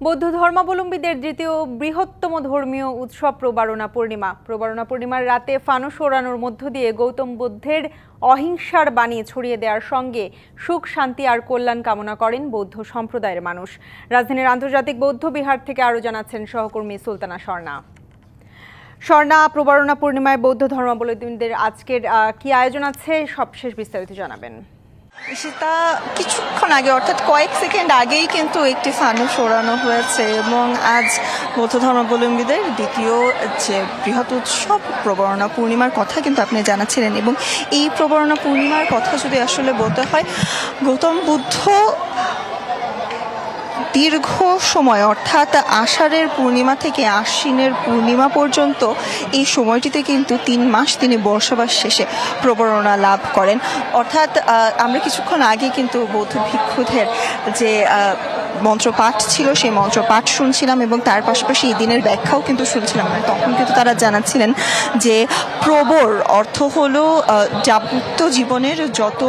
বৌদ্ধ ধর্মাবলম্বীদের দ্বিতীয় বৃহত্তম ধর্মীয় উৎসব প্রবারণা পূর্ণিমা। প্রবারণা পূর্ণিমার রাতে ফানুস ওড়ানোর মধ্য দিয়ে গৌতম বুদ্ধের অহিংসার বাণী ছড়িয়ে দেওয়ার সঙ্গে সুখ, শান্তি আর কল্যাণ কামনা করেন বৌদ্ধ সম্প্রদায়ের মানুষ। রাজধানীর আন্তর্জাতিক বৌদ্ধ বিহার থেকে আরও জানাচ্ছেন সহকর্মী সুলতানা স্বর্ণা। প্রবারণা পূর্ণিমায় বৌদ্ধ ধর্মাবলম্বীদের আজকের কি আয়োজন আছে, সবশেষ বিস্তারিত জানাবেন। সেটা কিছুক্ষণ আগে, অর্থাৎ কয়েক সেকেন্ড আগেই কিন্তু একটি ফানুস ওড়ানো হয়েছে এবং আজ বৌদ্ধ ধর্মাবলম্বীদের দ্বিতীয় যে বৃহৎ উৎসব প্রবারণা পূর্ণিমার কথা কিন্তু আপনি জানাচ্ছিলেন। এবং এই প্রবারণা পূর্ণিমার কথা যদি আসলে বলতে হয়, গৌতম বুদ্ধ দীর্ঘ সময়, অর্থাৎ আষাঢ়ের পূর্ণিমা থেকে আশ্বিনের পূর্ণিমা পর্যন্ত এই সময়টিতে কিন্তু 3 মাস তিনি বর্ষবাস শেষে প্রবরণা লাভ করেন। অর্থাৎ আমরা কিছুক্ষণ আগে কিন্তু বৌদ্ধ ভিক্ষুদের যে মন্ত্রপাঠ ছিল সেই মন্ত্রপাঠ শুনছিলাম এবং তার পাশাপাশি এই দিনের ব্যাখ্যাও কিন্তু শুনছিলাম। তখন কিন্তু তারা জানাচ্ছিলেন যে প্রবর অর্থ হলো যাবতীয় জীবনের যত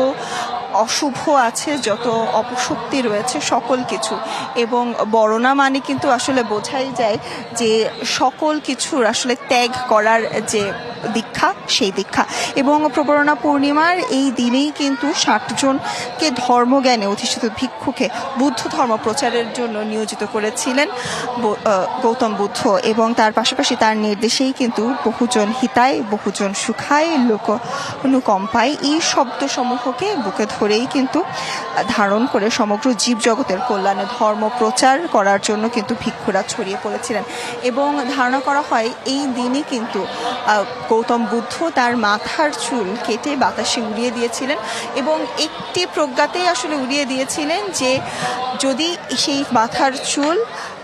অশুভ আছে, যত অপশক্তি রয়েছে, সকল কিছু। এবং বরণা মানে কিন্তু আসলে বোঝাই যায় যে সকল কিছুর আসলে ত্যাগ করার যে দীক্ষা, সেই দীক্ষা। এবং প্রবরণা পূর্ণিমার এই দিনেই কিন্তু 60 জনকে ধর্মজ্ঞানে অধিষ্ঠিত ভিক্ষুকে বুদ্ধ ধর্ম প্রচারের জন্য নিয়োজিত করেছিলেন গৌতম বুদ্ধ। এবং তার পাশাপাশি তার নির্দেশেই কিন্তু বহুজন হিতায়, বহুজন সুখায়, লোক অনুকম্পায়, এই শব্দসমূহকে বুকে ধরেই কিন্তু ধারণ করে সমগ্র জীবজগতের কল্যাণে ধর্ম প্রচার করার জন্য কিন্তু ভিক্ষুরা ছড়িয়ে পড়েছিলেন। এবং ধারণা করা হয় এই দিনই কিন্তু গৌতম বুদ্ধ তার মাথার চুল কেটে বাতাসে উড়িয়ে দিয়েছিলেন এবং একটি প্রজ্ঞাতে আসলে উড়িয়ে দিয়েছিলেন যে যদি সেই মাথার চুল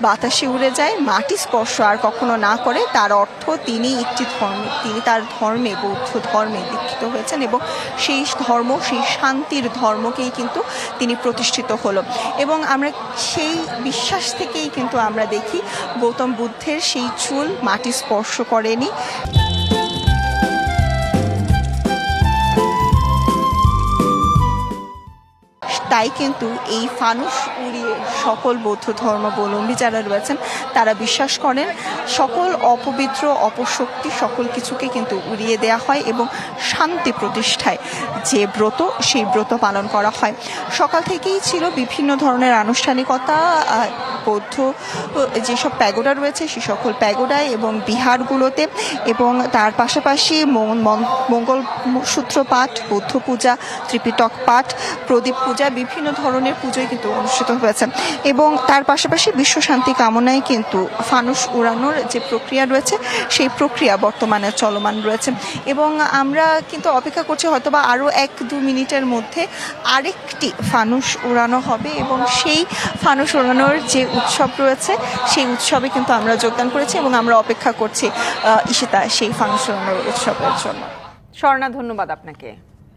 বাতাসে উড়ে যায়, মাটি স্পর্শ আর কখনো না করে, তার অর্থ তিনি তার ধর্মে, বৌদ্ধ ধর্মে দীক্ষিত হয়েছেন এবং সেই ধর্ম, সেই শান্তির ধর্মকেই কিন্তু তিনি প্রতিষ্ঠিত হলো। এবং আমরা সেই বিশ্বাস থেকেই কিন্তু আমরা দেখি গৌতম বুদ্ধের সেই চুল মাটি স্পর্শ করেনি। তাই কিন্তু এই ফানুস উড়িয়ে সকল বৌদ্ধ ধর্মাবলম্বী যারা রয়েছেন তারা বিশ্বাস করেন সকল অপবিত্র, অপশক্তি, সকল কিছুকে কিন্তু উড়িয়ে দেয়া হয় এবং শান্তি প্রতিষ্ঠায় যে ব্রত, সেই ব্রত পালন করা হয়। সকাল থেকেই ছিল বিভিন্ন ধরনের আনুষ্ঠানিকতা বৌদ্ধ যেসব প্যাগোডা রয়েছে সে সকল প্যাগোডায় এবং বিহারগুলোতে। এবং তার পাশাপাশি মঙ্গল সূত্র পাঠ, বৌদ্ধ পূজা, ত্রিপিটক পাঠ, প্রদীপ পূজা, বিভিন্ন ধরনের পুজোই কিন্তু অনুষ্ঠিত হয়েছে। এবং তার পাশাপাশি বিশ্ব শান্তি কামনায় কিন্তু ফানুস উড়ানোর যে প্রক্রিয়া রয়েছে সেই প্রক্রিয়া বর্তমানে চলমান রয়েছে। এবং আমরা কিন্তু অপেক্ষা করছি হয়তোবা আরও 1-2 মিনিটের মধ্যে আরেকটি ফানুস উড়ানো হবে এবং সেই ফানুস উড়ানোর যে উৎসব রয়েছে সেই উৎসবে কিন্তু আমরা যোগদান করেছি এবং আমরা অপেক্ষা করছি ঈশিতা সেই ফানুস উড়ানোর উৎসবের জন্য। স্বর্ণা, ধন্যবাদ আপনাকে।